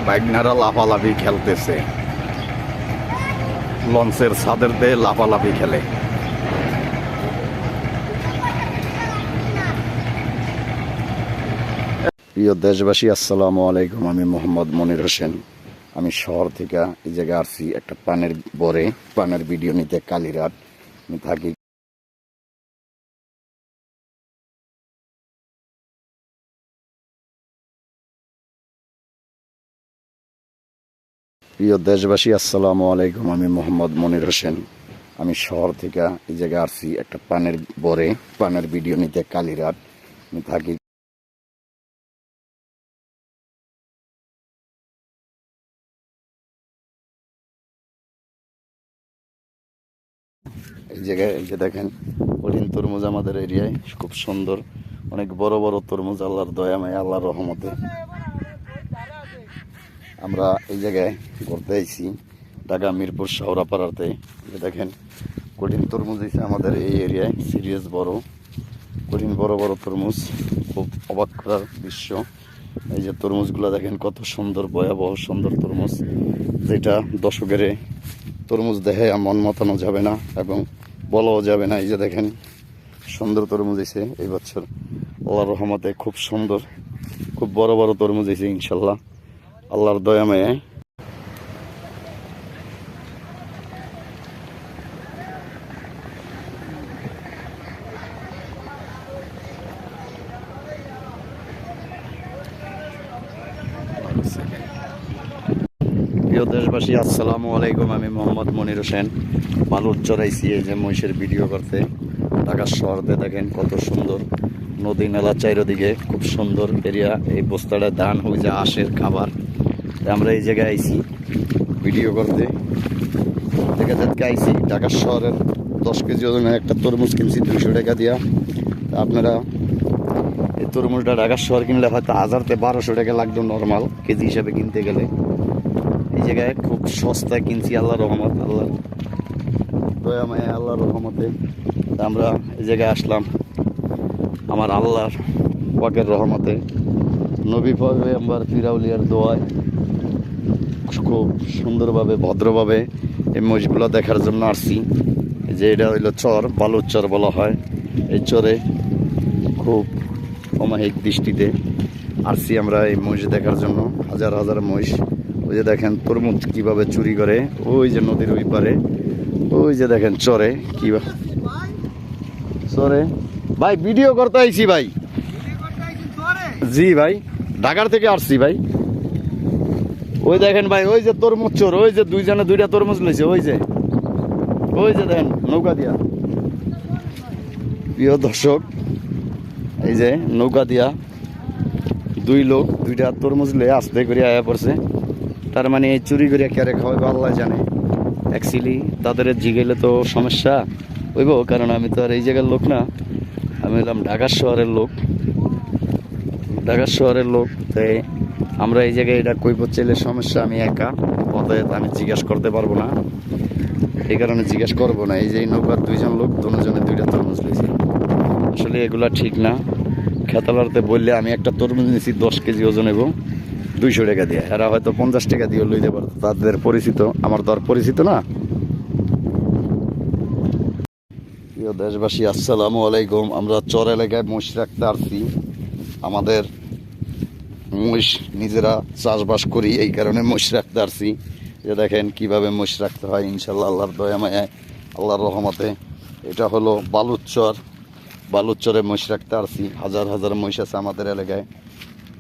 বাইকনারা লাফালাফি খেলতেছে, লঞ্চের ছাদের দিয়ে লাফালাফি খেলে। প্রিয় দেশবাসী, আসসালামু আলাইকুম। আমি মোহাম্মদ মনির হোসেন। আমি শহর থেকে এই জায়গায় আসছি একটা পানের ভিডিও নিতে। কালীরাত আমি থাকি। প্রিয় দেশবাসী, আসসালামু আলাইকুম। আমি মোহাম্মদ মনির হোসেন। আমি শহর থেকে এই জায়গায় আসছি একটা পানের ভিডিও নিতে। কালীরাত আমি থাকি। এই জায়গায় এই যে দেখেন কঠিন তরমুজ আমাদের এরিয়ায় খুব সুন্দর, অনেক বড় বড় তরমুজ। আল্লাহর দয়াময়, আল্লাহর রহমতে আমরা এই জায়গায় ঘুরতে আইছি, ঢাকা মিরপুর শাওরাপাড়াতে। দেখেন কঠিন তরমুজ হয়েছে আমাদের এই এরিয়ায়, সিরিয়াস বড় কঠিন বড় বড় তরমুজ, খুব অবাক করার দৃশ্য। এই যে তরমুজগুলো দেখেন কত সুন্দর, ভয়াবহ সুন্দর তরমুজ, যেটা দর্শকের তরমুজ দেখে মন মাতানো যাবে না এবং বলাও যাবে না। এই যে দেখেন সুন্দর তরমুজ হয়েছে এই বছর আল্লাহর রহমতে, খুব সুন্দর, খুব বড় বড় তরমুজ হয়েছে ইনশাল্লাহ আল্লাহর দয়াময়ে। প্রিয় দেশবাসী, আসসালামু আলাইকুম। আমি মোহাম্মদ মনির হোসেন। বালুর চড়াইছি এই যে মহিষের ভিডিও করতে। ঢাকা শহরতে দেখেন কত সুন্দর নদী নালা চারিদিকে, খুব সুন্দর এরিয়া। এই বস্তাটা ধান হয়ে যে আঁশের খাবার। আমরা এই জায়গায় আইছি ভিডিও করতে। দেখা যাচ্ছে আইছি ঢাকা শহরের 10 কেজি ওজনের একটা তরমুজ কিনছি 200 টাকা দিয়া। আপনারা এই তরমুজটা ঢাকা শহর কিনলে হয়তো 1000 থেকে 1200 টাকা লাগতো নর্মাল কেজি হিসাবে কিনতে গেলে। এই জায়গায় খুব সস্তায় কিনছি আল্লাহর রহমত, আল্লাহর দয়াময়, আল্লাহর রহমতে। আমরা এই জায়গায় আসলাম আমার আল্লাহর পাকের রহমতে, নবী পয়গম্বর ফিরাউলিয়ার দোয়ায় খুব সুন্দরভাবে ভদ্রভাবে এই মহিষগুলো দেখার জন্য আসছি। যে এটা হইলো চর, বালুর চর বলা হয়। এই চরে খুব অমায়িক দৃষ্টিতে আসছি আমরা এই মহিষ দেখার জন্য। হাজার হাজার মহিষ। ওই যে দেখেন তরমুজ কিভাবে চুরি করে, ওই যে নদীর ওই পারে, ওই যে দেখেন চরে কিভাবে চরে। ভাই ভিডিও করতে আইছি ভাই। জি ভাই, ঢাকার থেকে আসছি ভাই। ওই দেখেন ভাই, ওই যে তরমুজ চোর, ওই যে দুইজনে দুইটা তরমুজ লইছে, ওই যে দেখেন নৌকা দিয়া। প্রিয় দর্শক, এই যে নৌকা দিয়া দুই লোক দুইটা তরমুজ লয়ে আস্তে করে আয়া পড়ছে। তার মানে এই চুরি করে কেড়ে খাওয়াইবো আল্লাহ জানে। অ্যাকচুয়ালি তাদের জিগেলে তো সমস্যা হইব, কারণ আমি তো আর এই জায়গার লোক না, আমি হলাম ঢাকার শহরের লোক। তাই আমরা এই জায়গায় এটা কইব চাইলে সমস্যা, আমি একা, অতএব আমি জিজ্ঞাসা করতে পারবো না, এই কারণে জিজ্ঞাসা করবো না। এই যে নৌকার দুইজন লোক, দুজনে দুইটা তরমুজ লইছে। আসলে এগুলা ঠিক না। খেতালারতে বললে আমি একটা তরমুজ নিয়েছি 10 কেজি ওজন এবং 200 টাকা দিয়ে, এরা হয়তো 50 টাকা দিয়ে লইতে পারতো। তাদের পরিচিত, আমার তো আর পরিচিত না। প্রিয় দেশবাসী, আসসালামু আলাইকুম। আমরা চর এলাকায় মহিষ রাখতে আসছি। আমাদের মহিষ নিজেরা চাষবাস করি, এই কারণে মহিষ রাখতে আসছি। যে দেখেন কিভাবে মহিষ রাখতে হয় ইনশাল্লাহ আল্লাহর দয়ামায়, আল্লাহর রহমতে। এটা হলো বালুচরে মহিষ রাখতে আসছি। হাজার হাজার মহিষ আছে আমাদের এলাকায়,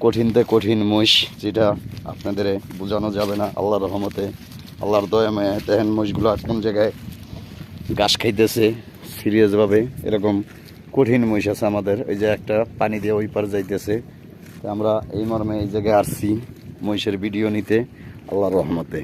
কঠিনতে কঠিন মহিষ, যেটা আপনাদের বোঝানো যাবে না। আল্লাহর রহমতে, আল্লাহর দয়ামায় দেখেন মহিষগুলো কোন জায়গায় ঘাস খাইতেছে সিরিয়াসভাবে। এরকম কঠিন মহিষ আছে আমাদের। এই যে একটা পানি দিয়ে ওই পার যাইতেছে। আমরা এই মর্মে এই জায়গায় আসছি মহিষের ভিডিও নিতে আল্লাহর রহমতে।